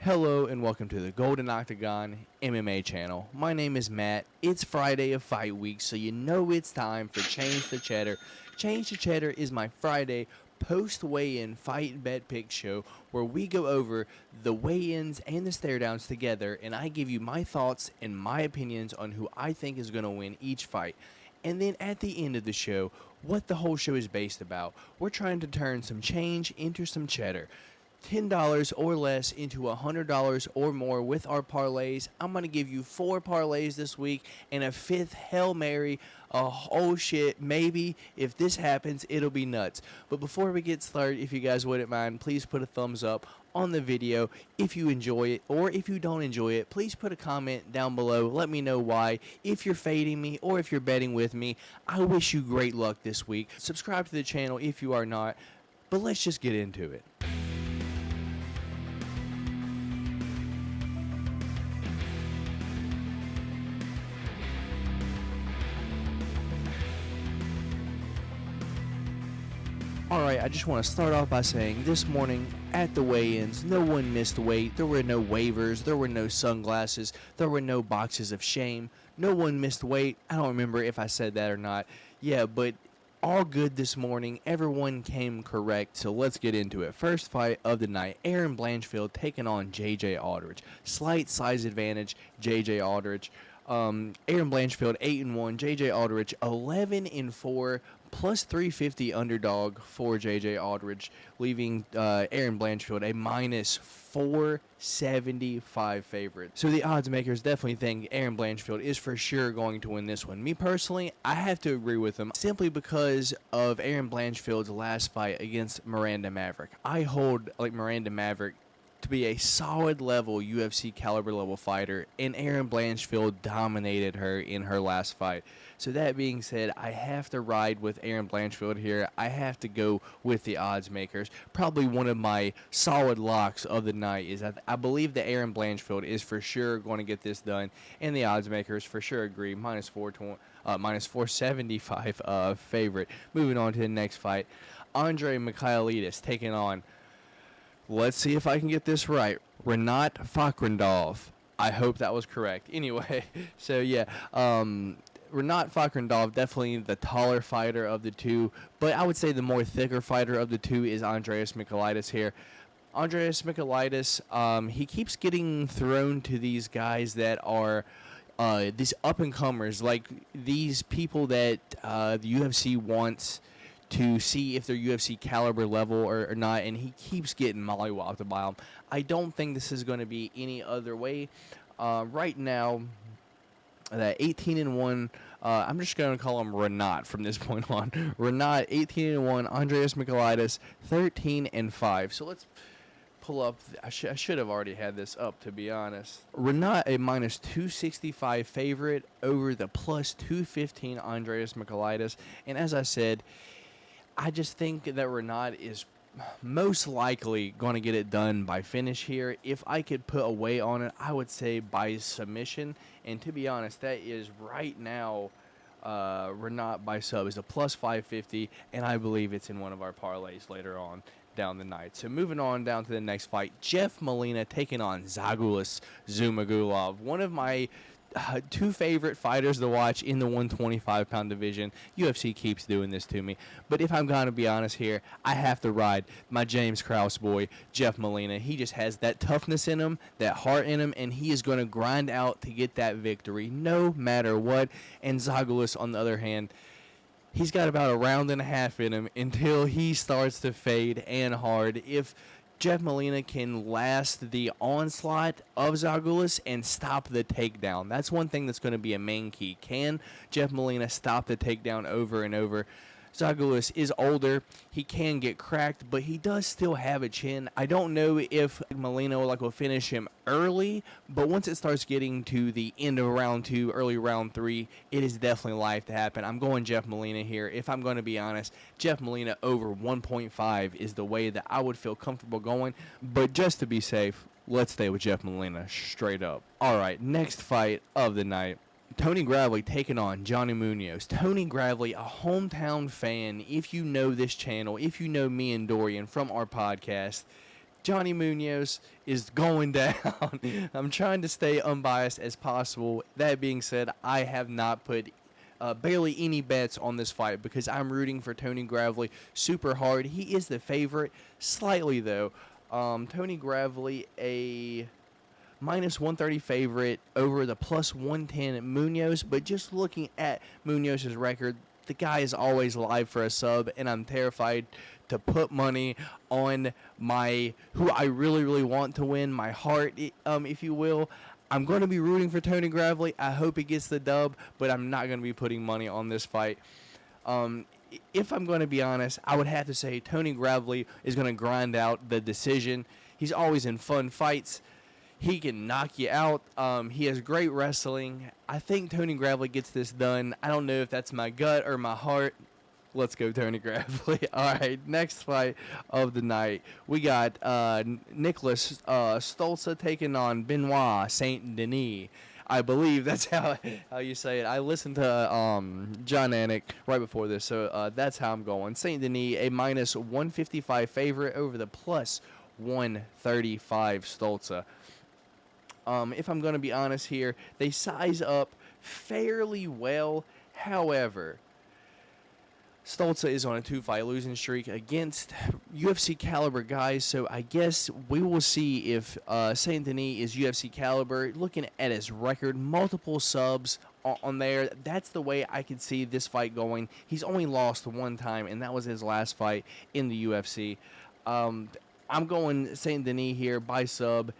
Hello and welcome to the Golden Octagon MMA channel. My name is Matt. It's Friday of fight week, so you know it's time for Change the Cheddar. Change the Cheddar is my Friday post-weigh-in fight bet pick show where we go over the weigh-ins and the stare-downs together, and I give you my thoughts and my opinions on who I think is going to win each fight. And then at the end of the show, what the whole show is based about. We're trying to turn some change into some cheddar. $10 or less into $100 or more with our parlays. I'm going to give you 4 parlays this week and a 5th Hail Mary. Oh shit, maybe if this happens, it'll be nuts. But before we get started, if you guys wouldn't mind, please put a thumbs up on the video if you enjoy it, or if you don't enjoy it, please put a comment down below. Let me know why. If you're fading me or if you're betting with me, I wish you great luck this week. Subscribe to the channel if you are not, but let's just get into it. Alright, I just want to start off by saying this morning at the weigh-ins, no one missed weight. There were no waivers, there were no sunglasses, there were no boxes of shame. No one missed weight. I don't remember if I said that or not. Yeah, but all good this morning. Everyone came correct, so let's get into it. First fight of the night, Aaron Blanchfield taking on JJ Aldridge. Slight size advantage, JJ Aldridge. Aaron Blanchfield 8-1, JJ Aldridge 11-4, plus 350 underdog for JJ Aldridge, leaving Aaron Blanchfield a minus 475 favorite. So the odds makers definitely think Aaron Blanchfield is for sure going to win this one. Me personally, I have to agree with him simply because of Aaron Blanchfield's last fight against Miranda Maverick. I hold Miranda Maverick to be a solid level UFC caliber level fighter, and Aaron Blanchfield dominated her in her last fight. So that being said, I have to ride with Aaron Blanchfield here. I have to go with the odds makers. Probably one of my solid locks of the night is I believe that Aaron Blanchfield is for sure going to get this done, and the odds makers for sure agree. Minus 475 favorite. Moving on to the next fight, Andre Michailidis taking on, let's see if I can get this right, Renat Fakrendov. I hope that was correct. Anyway, so yeah, Renat Fakrendov, definitely the taller fighter of the two, but I would say the more thicker fighter of the two is Andreas Michailidis here. Andreas Michailidis, he keeps getting thrown to these guys that are these up-and-comers, like these people that the UFC wants to see if they're UFC caliber level or not, and he keeps getting mollywopped by them. I don't think this is going to be any other way. Right now, that 18-1, I'm just going to call him Renat from this point on. Renat 18-1, Andreas Michailidis 13-5. So let's pull up. I should have already had this up, to be honest. Renat a minus 265 favorite over the plus 215 Andreas Michailidis, and as I said, I just think that Renat is most likely going to get it done by finish here. If I could put a weight on it, I would say by submission. And to be honest, that is right now, Renat by sub is a plus 550, and I believe it's in one of our parlays later on down the night. So moving on down to the next fight, Jeff Molina taking on Zhalgas Zhumagulov. One of my two favorite fighters to watch in the 125-pound division. UFC keeps doing this to me. But if I'm going to be honest here, I have to ride my James Krause boy, Jeff Molina. He just has that toughness in him, that heart in him, and he is going to grind out to get that victory no matter what. And Zhalgas, on the other hand, he's got about a round and a half in him until he starts to fade and hard. If Jeff Molina can last the onslaught of Zhalgas and stop the takedown, that's one thing that's going to be a main key. Can Jeff Molina stop the takedown over and over? Zhalgas is older. He can get cracked, but he does still have a chin. I don't know if Molina will finish him early, but once it starts getting to the end of round 2, early round 3, it is definitely live to happen. I'm going Jeff Molina here. If I'm going to be honest, Jeff Molina over 1.5 is the way that I would feel comfortable going, but just to be safe, let's stay with Jeff Molina straight up. All right, next fight of the night. Tony Gravely taking on Johnny Munoz. Tony Gravely, a hometown fan. If you know this channel, if you know me and Dorian from our podcast, Johnny Munoz is going down. I'm trying to stay unbiased as possible. That being said, I have not put barely any bets on this fight because I'm rooting for Tony Gravely super hard. He is the favorite, slightly though. Tony Gravely, a minus 130 favorite over the plus 110 Munoz. But just looking at Munoz's record, the guy is always live for a sub, and I'm terrified to put money on who I really, really want to win, my heart, if you will. I'm going to be rooting for Tony Gravely. I hope he gets the dub, but I'm not going to be putting money on this fight. If I'm going to be honest, I would have to say Tony Gravely is going to grind out the decision. He's always in fun fights. He can knock you out. He has great wrestling. I think Tony Gravely gets this done. I don't know if that's my gut or my heart. Let's go, Tony Gravely. All right, next fight of the night. We got Nicholas Stolze taking on Benoit Saint Denis. I believe that's how you say it. I listened to John Anik right before this, so that's how I'm going. Saint Denis, a minus 155 favorite over the plus 135 Stolze. If I'm going to be honest here, they size up fairly well. However, Stolze is on a 2-fight losing streak against UFC caliber guys, so I guess we will see if Saint Denis is UFC caliber. Looking at his record, multiple subs on there, that's the way I could see this fight going. He's only lost one time, and that was his last fight in the UFC. I'm going Saint Denis here by sub.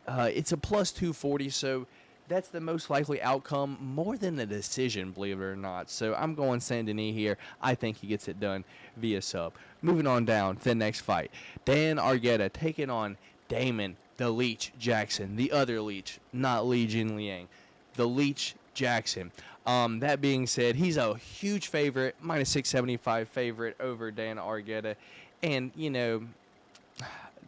It's a plus 240, so that's the most likely outcome, more than a decision, believe it or not. So I'm going Saint Denis here. I think he gets it done via sub. Moving on down to the next fight. Dan Argueta taking on Damon the Leech Jackson. The other Leech, not Li Jinliang. The Leech Jackson. That being said, he's a huge favorite, minus 675 favorite over Dan Argueta. And, you know,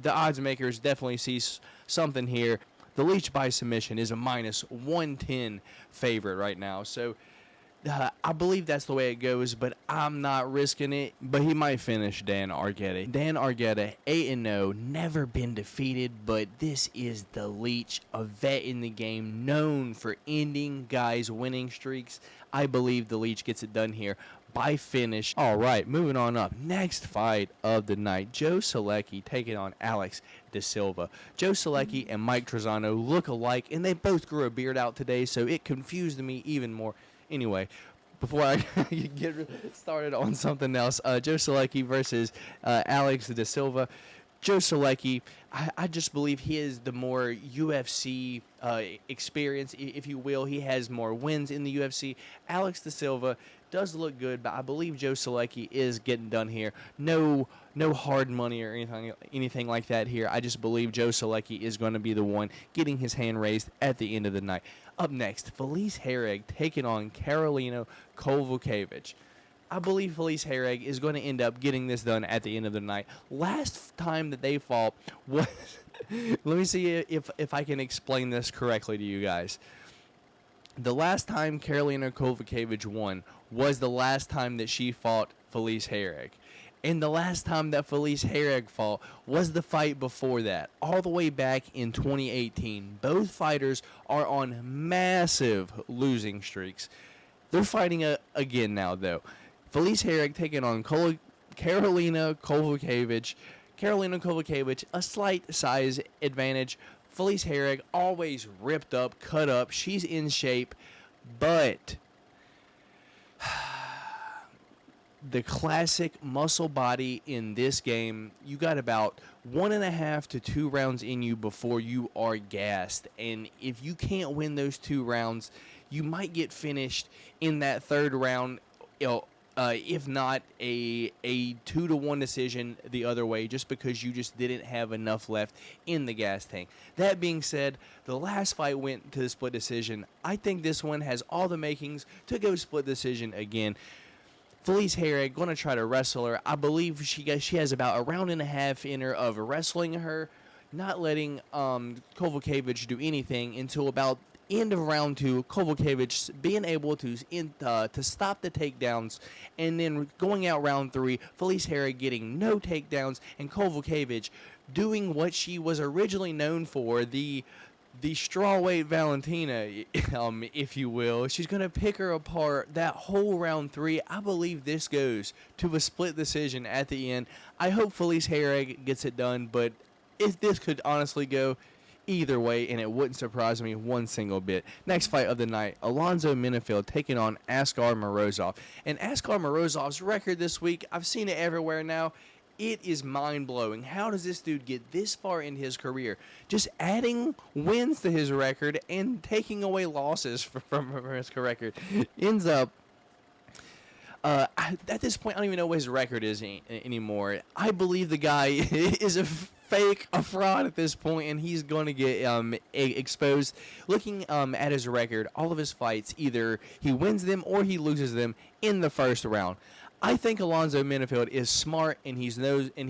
the odds makers definitely see something here. The Leech by submission is a minus 110 favorite right now. So I believe that's the way it goes, but I'm not risking it. But he might finish Dan Argueta. Dan Argueta, 8-0, never been defeated, but this is the Leech, a vet in the game, known for ending guys' winning streaks. I believe the Leech gets it done here by finish. All right, moving on up. Next fight of the night. Joe Salecki taking on Alex Da Silva. Joe Salecki and Mike Trezano look alike, and they both grew a beard out today, so it confused me even more. Anyway, before I get started on something else, Joe Salecki versus Alex Da Silva. Joe Salecki, I just believe he is the more UFC experience, if you will. He has more wins in the UFC. Alex Da Silva does look good, but I believe Joe Salecki is getting done here. No hard money or anything like that here. I just believe Joe Salecki is going to be the one getting his hand raised at the end of the night. Up next, Felice Herrig taking on Karina Kowalkiewicz. I believe Felice Herrig is going to end up getting this done at the end of the night. Last time that they fought was... Let me see if I can explain this correctly to you guys. The last time Karina Kowalkiewicz won was the last time that she fought Felice Herrig. And the last time that Felice Herrig fought was the fight before that, all the way back in 2018. Both fighters are on massive losing streaks. They're fighting again now, though. Felice Herrig taking on Karina Kowalkiewicz. Karina Kowalkiewicz, a slight size advantage. Felice Herrig, always ripped up, cut up. She's in shape, but the classic muscle body in this game, you got about 1.5 to 2 rounds in you before you are gassed. And if you can't win those 2 rounds, you might get finished in that 3rd round, if not a 2-1 decision the other way, just because you just didn't have enough left in the gas tank. That being said, the last fight went to the split decision. I think this one has all the makings to go split decision again. Felice Herrig going to try to wrestle her. I believe she has about a round and a half in her of wrestling her, not letting Kowalkiewicz do anything until about end of round 2, Kovalevich being able to stop the takedowns, and then going out round 3, Felice Herrig getting no takedowns, and Kovalevich doing what she was originally known for, the strawweight Valentina, if you will. She's going to pick her apart that whole round 3. I believe this goes to a split decision at the end. I hope Felice Herrig gets it done, but this could honestly go either way, and it wouldn't surprise me one single bit. Next fight of the night, Alonzo Menifield taking on Askar Morozov. And Askar Morozov's record this week, I've seen it everywhere now. It is mind-blowing. How does this dude get this far in his career? Just adding wins to his record and taking away losses from his record. Ends up, at this point, I don't even know what his record is anymore. I believe the guy is a fraud at this point, and he's going to get exposed. Looking at his record, all of his fights, either he wins them or he loses them in the first round. I think Alonzo Menifield is smart, and he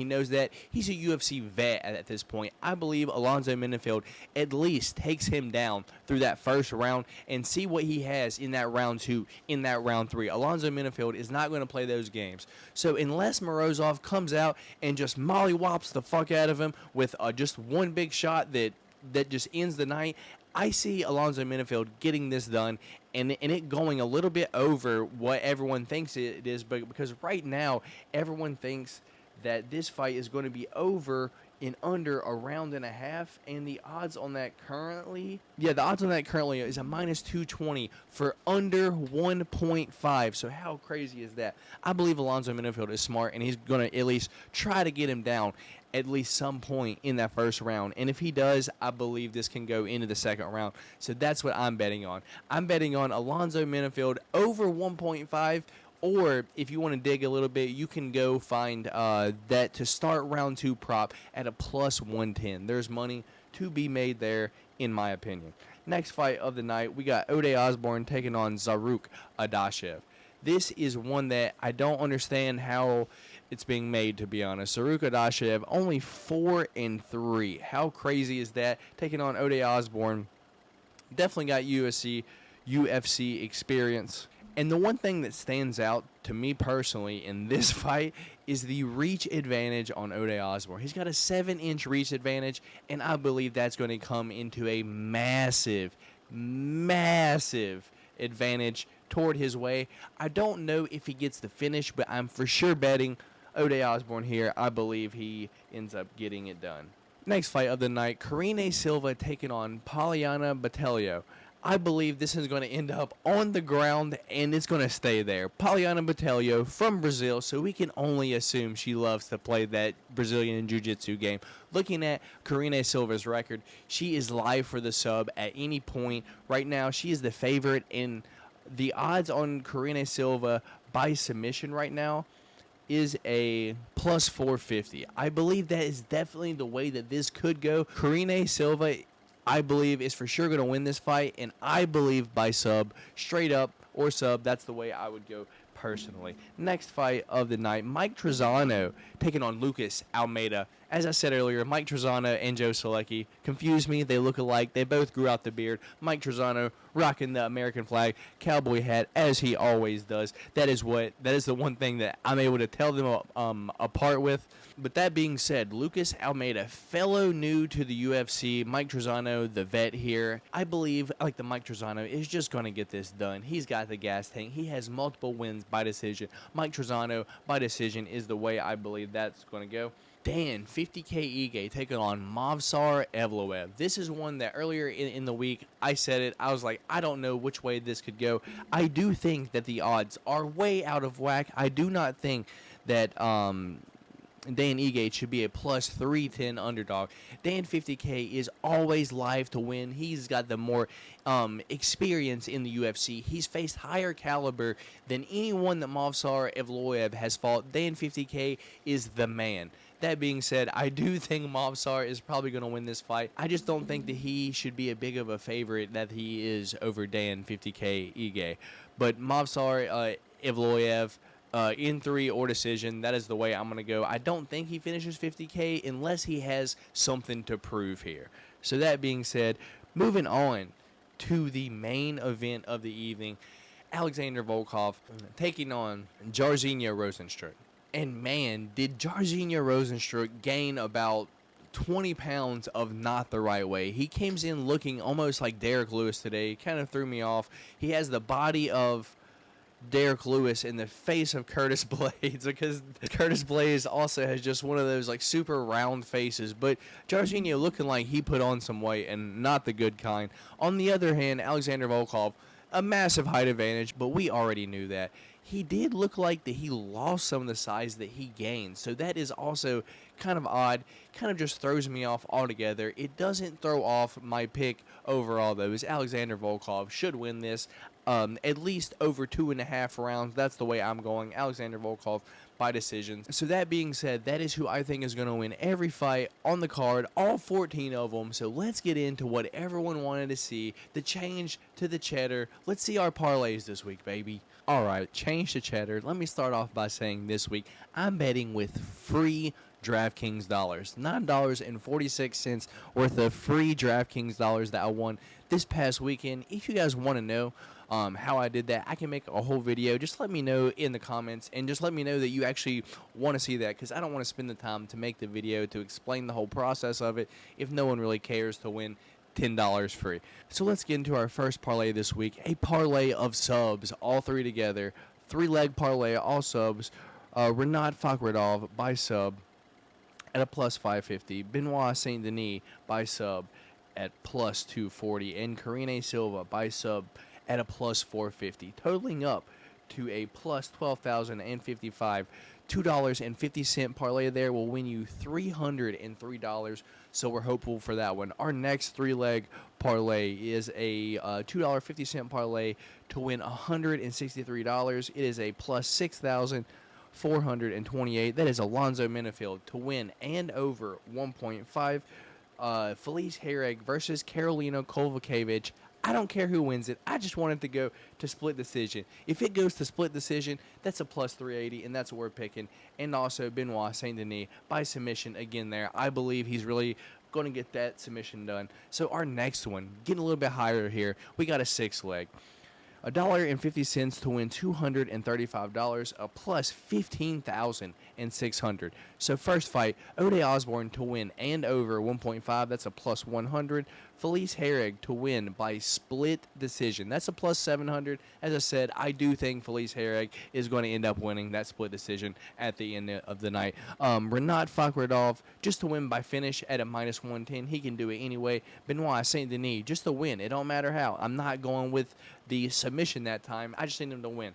knows that he's a UFC vet at this point. I believe Alonzo Menifield at least takes him down through that first round and see what he has in that round 2, in that round 3. Alonzo Menifield is not going to play those games. So unless Morozov comes out and just mollywops the fuck out of him with just one big shot that just ends the night, I see Alonzo Menifield getting this done and it going a little bit over what everyone thinks it is, but because right now everyone thinks that this fight is going to be over in under a round and a half, and the odds on that currently is a minus 220 for under 1.5. So how crazy is that? I believe Alonzo Menifield is smart, and he's going to at least try to get him down at least some point in that first round. And if he does, I believe this can go into the second round. So that's what I'm betting on. I'm betting on Alonzo Menifield over 1.5. Or if you want to dig a little bit, you can go find that to start round 2 prop at a plus 110. There's money to be made there, in my opinion. Next fight of the night, we got Ode Osborne taking on Zaruk Adashev. This is one that I don't understand how it's being made, to be honest. Zaruk Adashev only 4-3. How crazy is that? Taking on Ode Osborne. Definitely got UFC experience. And the one thing that stands out to me personally in this fight is the reach advantage on Ode Osborne. He's got a 7-inch reach advantage, and I believe that's going to come into a massive advantage toward his way. I don't know if he gets the finish, but I'm for sure betting Ode Osborne here. I believe he ends up getting it done. Next fight of the night, Karina Silva taking on Pollyanna Battaglio. I believe this is going to end up on the ground, and it's going to stay there. Pollyanna Battaglio from Brazil, so we can only assume she loves to play that Brazilian Jiu-Jitsu game. Looking at Karina Silva's record, she is live for the sub at any point. Right now, she is the favorite, and the odds on Karina Silva by submission right now is a plus 450. I believe that is definitely the way that this could go. Karina Silva, I believe, is for sure going to win this fight, and I believe by sub, straight up or sub. That's the way I would go personally. Next fight of the night, Mike Trizano taking on Lucas Almeida. As I said earlier, Mike Trizano and Joe Salecki confuse me. They look alike. They both grew out the beard. Mike Trizano rocking the American flag cowboy hat as he always does. That is the one thing that I'm able to tell them apart with. But that being said, Lucas Almeida, fellow new to the UFC, Mike Trizano, the vet here, I believe, like the Mike Trizano, is just going to get this done. He's got the gas tank. He has multiple wins by decision. Mike Trizano by decision is the way I believe that's going to go. Dan 50K Ige taking on Movsar Evloev. This is one that earlier in the week I said it. I was like, I don't know which way this could go. I do think that the odds are way out of whack. I do not think that Dan Ige should be a plus 310 underdog. Dan 50K is always live to win. He's got the more experience in the UFC. He's faced higher caliber than anyone that Movsar Evloev has fought. Dan 50K is the man. That being said, I do think Movsar is probably going to win this fight. I just don't think that he should be a big of a favorite that he is over Dan 50K Ige. But Movsar Evloev, in 3 or decision, that is the way I'm going to go. I don't think he finishes 50K unless he has something to prove here. So that being said, moving on to the main event of the evening. Alexander Volkov taking on Jairzinho Rozenstruik. And man, did Jairzinho Rozenstruik gain about 20 pounds of not the right way. He came in looking almost like Derek Lewis today. Kind of threw me off. He has the body of Derek Lewis in the face of Curtis Blades, because Curtis Blades also has just one of those like super round faces, but Jairzinho looking like he put on some weight and not the good kind. On the other hand, Alexander Volkov, a massive height advantage, but we already knew that. He did look like that he lost some of the size that he gained, so that is also kind of odd, kind of just throws me off altogether. It doesn't throw off my pick overall, though, as Alexander Volkov should win this, at least over 2.5 rounds. That's the way I'm going. Alexander Volkov by decision. So that being said, that is who I think is going to win every fight on the card, all 14 of them. So let's get into what everyone wanted to see, the change to the Cheddar. Let's see our parlays this week, baby. All right, change to Cheddar. Let me start off by saying this week, I'm betting with free DraftKings dollars. $9.46 worth of free DraftKings dollars that I won this past weekend. If you guys want to know how I did that, I can make a whole video. Just let me know in the comments, and just let me know that you actually want to see that, because I don't want to spend the time to make the video to explain the whole process of it if no one really cares to win $10 free. So let's get into our first parlay this week, a parlay of subs, all three together. 3-leg parlay, all subs. Renat Fakhridov by sub at a plus 550. Benoit Saint Denis by sub at plus 240. And Karina Silva by sub at a plus 450. Totaling up to a plus 12,055. $2.50 parlay there will win you $303. So we're hopeful for that one. Our next 3-leg parlay is a $2.50 parlay to win $163. It is a plus 6,428. That is Alonzo Minifield to win and over 1.5. Felice Herrig versus Karolina Kowalkiewicz. I don't care who wins it. I just want it to go to split decision. If it goes to split decision, that's a plus 380, and that's what we're picking. And also Benoit Saint Denis by submission again there. I believe he's really going to get that submission done. So our next one, getting a little bit higher here, we got a 6-leg. $1.50 to win $235, a plus 15,600. So first fight, Ode Osborne to win and over 1.5. That's a plus 100. Felice Herrig to win by split decision. That's a plus 700. As I said, I do think Felice Herrig is going to end up winning that split decision at the end of the night. Renat Fakhridov just to win by finish at a minus 110. He can do it anyway. Benoit Saint Denis just to win. It don't matter how. I'm not going with the submission that time. I just need him to win.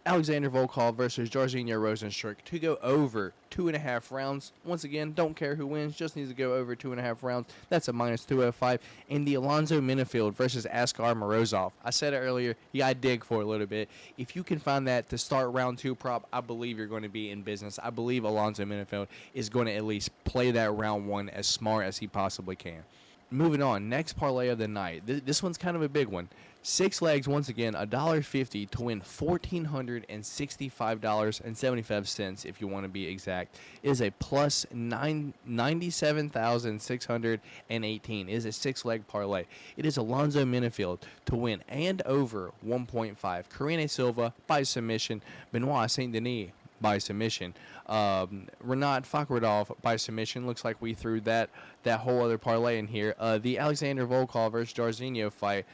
Alexander Volkov versus Jairzinho Rozenstruik to go over 2.5 rounds. Once again, don't care who wins, just needs to go over 2.5 rounds. That's a minus 205. And the Alonzo Minifield versus Askar Morozov. I said it earlier, you got to dig for a little bit. If you can find that to start round 2 prop, I believe you're going to be in business. I believe Alonzo Minifield is going to at least play that round 1 as smart as he possibly can. Moving on, next parlay of the night. This one's kind of a big one. 6 legs, once again, $1.50 to win $1,465.75, if you want to be exact. It is a plus 97,618. It is a 6-leg parlay. It is Alonzo Minifield to win and over 1.5. Karina Silva by submission. Benoit Saint Denis by submission. Renat Fakhridov by submission. Looks like we threw that whole other parlay in here. The Alexander Volkov versus Jairzinho fight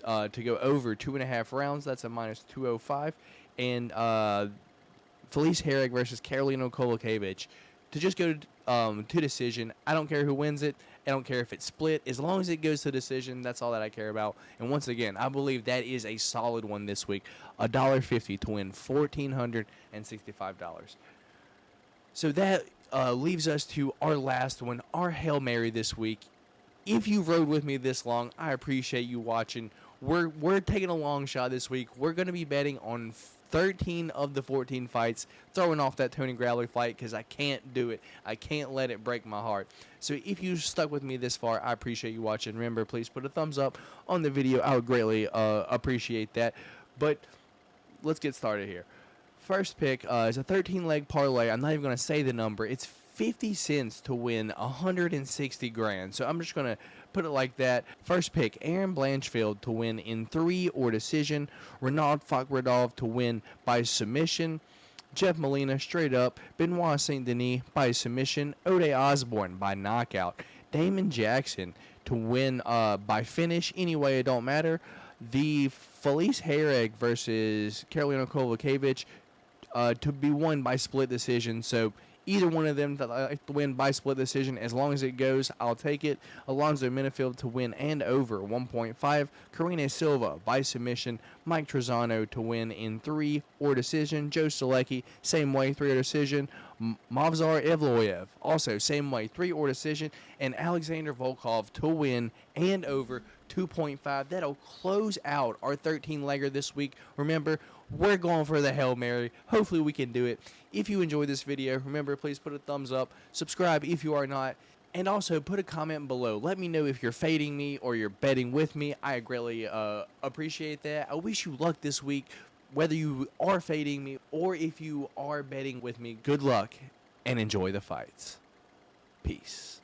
to go over 2.5 rounds. That's a minus 205. And Felice Herrig versus Karolina Kowalkiewicz to just go to decision. I don't care who wins it. I don't care if it's split. As long as it goes to decision, that's all that I care about. And once again, I believe that is a solid one this week. $1.50 to win $1,465. So that leaves us to our last one, our Hail Mary this week. If you rode with me this long, I appreciate you watching. We're taking a long shot this week. We're going to be betting on 13 of the 14 fights, throwing off that Tony Growler fight because I can't do it. I can't let it break my heart. So if you stuck with me this far, I appreciate you watching. Remember, please put a thumbs up on the video. I would greatly appreciate that. But let's get started here. First pick is a 13-leg parlay. I'm not even going to say the number. It's 50 cents to win 160 grand. So I'm just going to put it like that. First pick, Aaron Blanchfield to win in 3 or decision. Renaud Fakhradov to win by submission. Jeff Molina straight up. Benoit St. Denis by submission. Ode Osborne by knockout. Damon Jackson to win by finish. Anyway, it don't matter. The Felice Herrig versus Karolina Kowalkiewicz to be won by split decision. So either one of them to win by split decision, as long as it goes, I'll take it. Alonzo Minifield to win and over 1.5. Karina Silva by submission. Mike Trezano to win in 3 or decision. Joe Salecki, same way, 3 or decision. Mavzar Evloev, also same way, 3 or decision. And Alexander Volkov to win and over 2.5. That'll close out our 13-legger this week. Remember, we're going for the Hail Mary. Hopefully we can do it. If you enjoyed this video, remember, please put a thumbs up. Subscribe if you are not. And also, put a comment below. Let me know if you're fading me or you're betting with me. I greatly appreciate that. I wish you luck this week, whether you are fading me or if you are betting with me. Good luck and enjoy the fights. Peace.